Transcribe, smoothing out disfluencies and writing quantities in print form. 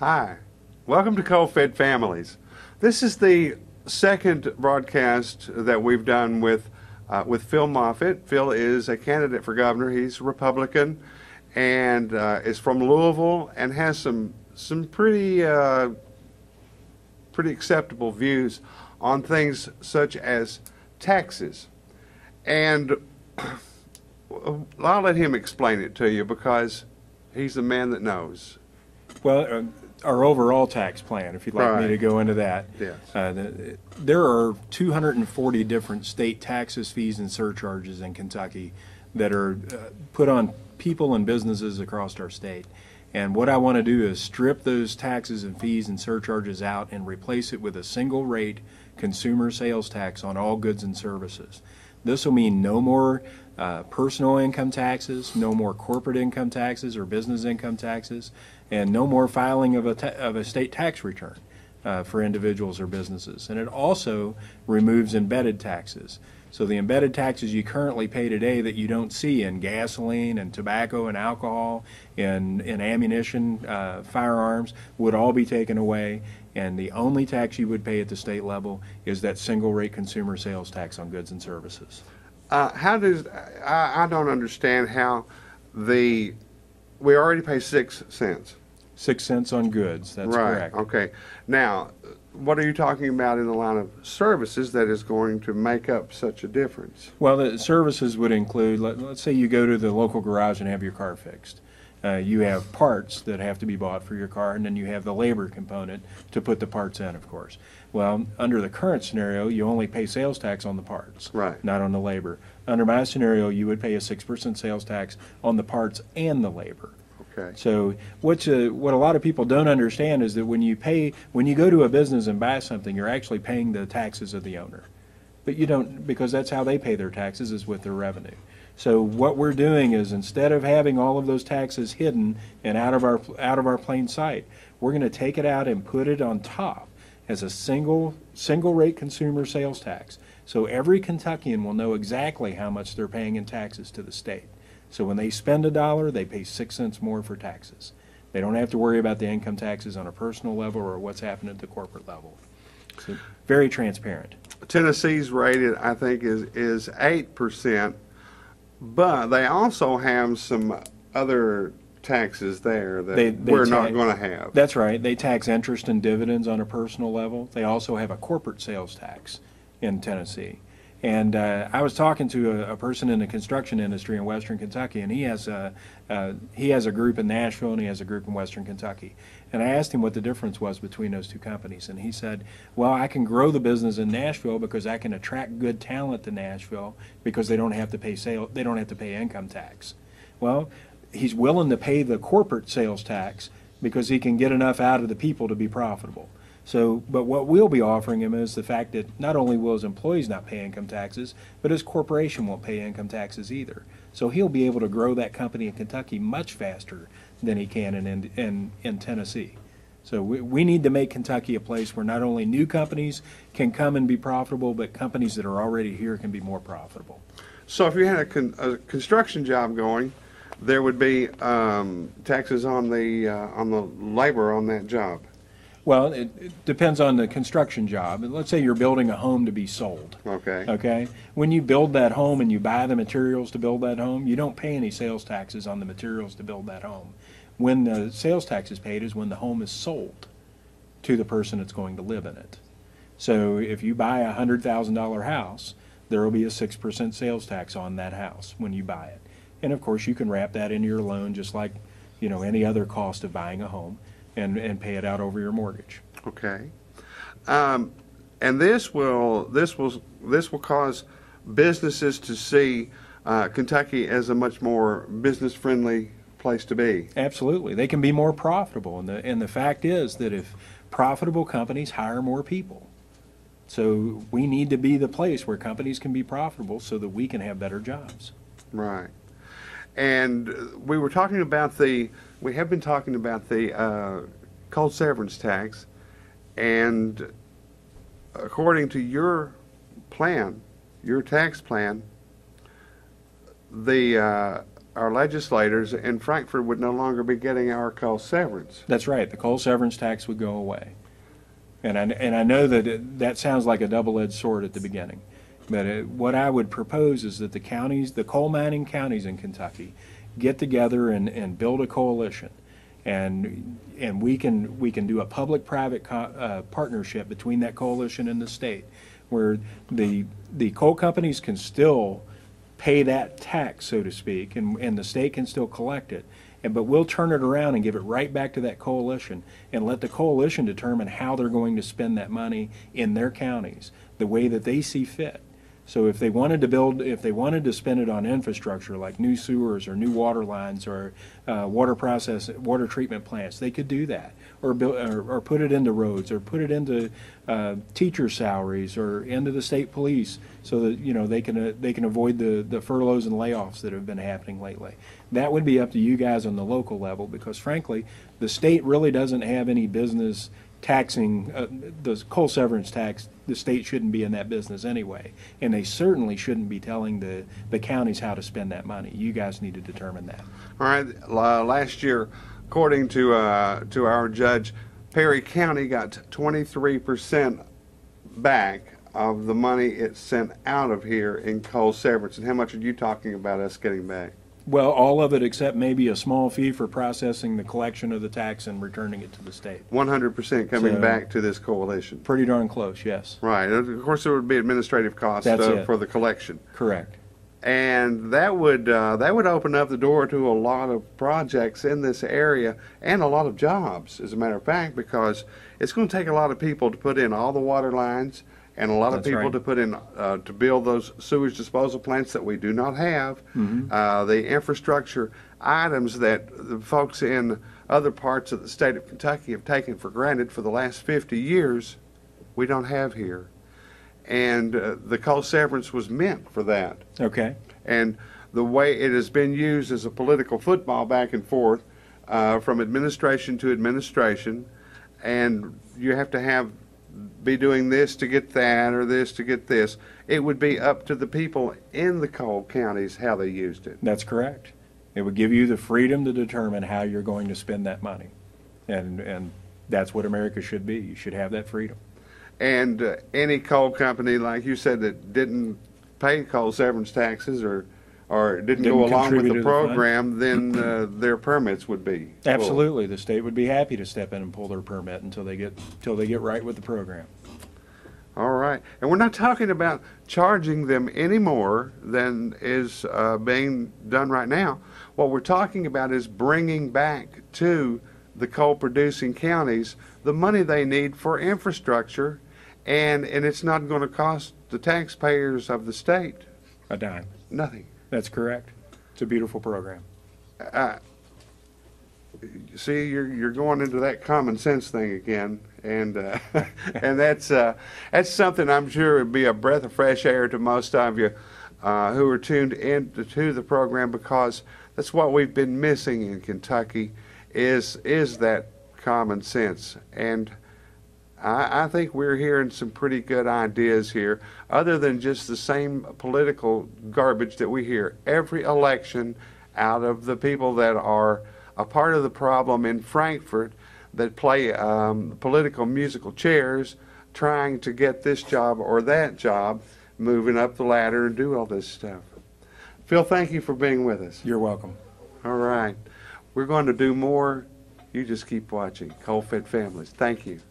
Hi, welcome to Co-Fed Families. This is the second broadcast that we've done with Phil Moffett. Phil is a candidate for governor. He's a Republican and is from Louisville and has some pretty acceptable views on things such as taxes. And I'll let him explain it to you because he's the man that knows. Well, our overall tax plan, if you'd like me to go into that. Yes. There are 240 different state taxes, fees, and surcharges in Kentucky that are put on people and businesses across our state. And what I want to do is strip those taxes and fees and surcharges out and replace it with a single rate consumer sales tax on all goods and services. This will mean no more personal income taxes, no more corporate income taxes or business income taxes, and no more filing of a state tax return for individuals or businesses. And it also removes embedded taxes. So the embedded taxes you currently pay today that you don't see in gasoline and tobacco and alcohol, in ammunition, firearms, would all be taken away. And the only tax you would pay at the state level is that single rate consumer sales tax on goods and services. I don't understand how we already pay 6 cents. 6 cents on goods, that's correct. Right, okay. Now, what are you talking about in the line of services that is going to make up such a difference? Well, the services would include, let's say you go to the local garage and have your car fixed. You have parts that have to be bought for your car, and then you have the labor component to put the parts in, of course. Well, under the current scenario, you only pay sales tax on the parts, right, not on the labor. Under my scenario, you would pay a 6% sales tax on the parts and the labor. Okay. So what a lot of people don't understand is that when you go to a business and buy something, you're actually paying the taxes of the owner. But you don't, because that's how they pay their taxes, is with their revenue. So what we're doing is, instead of having all of those taxes hidden and out of our plain sight, we're going to take it out and put it on top as a single rate consumer sales tax. So every Kentuckian will know exactly how much they're paying in taxes to the state. So when they spend $1, they pay 6 cents more for taxes. They don't have to worry about the income taxes on a personal level or what's happening at the corporate level. So very transparent. Tennessee's rate, I think, is 8%. But they also have some other taxes there that we're not going to have. That's right. They tax interest and dividends on a personal level. They also have a corporate sales tax in Tennessee. And I was talking to a person in the construction industry in Western Kentucky, and he has a group in Nashville and he has a group in Western Kentucky. And I asked him what the difference was between those two companies, and he said, "Well, I can grow the business in Nashville because I can attract good talent to Nashville because they don't have to pay income tax." Well, he's willing to pay the corporate sales tax because he can get enough out of the people to be profitable. So, but what we'll be offering him is the fact that not only will his employees not pay income taxes, but his corporation won't pay income taxes either. So he'll be able to grow that company in Kentucky much faster than he can in Tennessee. So we need to make Kentucky a place where not only new companies can come and be profitable, but companies that are already here can be more profitable. So if you had a construction job going, there would be taxes on the labor on that job. Well, it depends on the construction job. Let's say you're building a home to be sold. Okay. Okay. When you build that home and you buy the materials to build that home, you don't pay any sales taxes on the materials to build that home. When the sales tax is paid is when the home is sold to the person that's going to live in it. So if you buy a $100,000 house, there will be a 6% sales tax on that house when you buy it. And of course, you can wrap that into your loan just like, any other cost of buying a home. And pay it out over your mortgage. Okay, and this will cause businesses to see Kentucky as a much more business-friendly place to be. Absolutely, they can be more profitable, and the fact is that if profitable companies hire more people, so we need to be the place where companies can be profitable so that we can have better jobs. Right. And we have been talking about the cold severance tax, and according to your plan, your tax plan, the our legislators in Frankfurt would no longer be getting our coal severance. That's right. The coal severance tax would go away. And I know that that sounds like a double-edged sword at the beginning. But what I would propose is that the counties, the coal mining counties in Kentucky, get together and build a coalition. And we can do a public-private partnership between that coalition and the state, where the coal companies can still pay that tax, so to speak, and the state can still collect it. But we'll turn it around and give it right back to that coalition and let the coalition determine how they're going to spend that money in their counties, the way that they see fit. So if they wanted to spend it on infrastructure like new sewers or new water lines or water treatment plants, they could do that, or put it into roads, or put it into teacher salaries, or into the state police, so that they can avoid the furloughs and layoffs that have been happening lately. That would be up to you guys on the local level, because frankly, the state really doesn't have any business taxing the coal severance tax. The state shouldn't be in that business anyway, and they certainly shouldn't be telling the counties how to spend that money. You guys need to determine that. All right. Last year, according to our judge, Perry County got 23% back of the money it sent out of here in coal severance. And how much are you talking about us getting back? Well, all of it except maybe a small fee for processing the collection of the tax and returning it to the state. 100% coming back to this coalition. Pretty darn close, yes. Right. Of course, there would be administrative costs for the collection. Correct. And that would open up the door to a lot of projects in this area and a lot of jobs, as a matter of fact, because it's going to take a lot of people to put in all the water lines, and a lot of people to put in to build those sewage disposal plants that we do not have. The infrastructure items that the folks in other parts of the state of Kentucky have taken for granted for the last 50 years, we don't have here. And the coal severance was meant for that. Okay. And the way it has been used as a political football back and forth from administration to administration, and you have to be doing this to get that or this to get this. It would be up to the people in the coal counties how they used it. That's correct. It would give you the freedom to determine how you're going to spend that money. And that's what America should be. You should have that freedom. And any coal company, like you said, that didn't pay coal severance taxes or didn't go along with the program, then their permits would be full. Absolutely. The state would be happy to step in and pull their permit until they get right with the program. All right. And we're not talking about charging them any more than is being done right now. What we're talking about is bringing back to the coal-producing counties the money they need for infrastructure, and it's not going to cost the taxpayers of the state a dime. Nothing. That's correct. It's a beautiful program. See, you're going into that common sense thing again, and and that's something I'm sure would be a breath of fresh air to most of you who are tuned into the program, because that's what we've been missing in Kentucky is that common sense. And I think we're hearing some pretty good ideas here, other than just the same political garbage that we hear every election out of the people that are a part of the problem in Frankfurt, that play political musical chairs, trying to get this job or that job, moving up the ladder and do all this stuff. Phil, thank you for being with us. You're welcome. All right. We're going to do more. You just keep watching Coal-Fed Families. Thank you.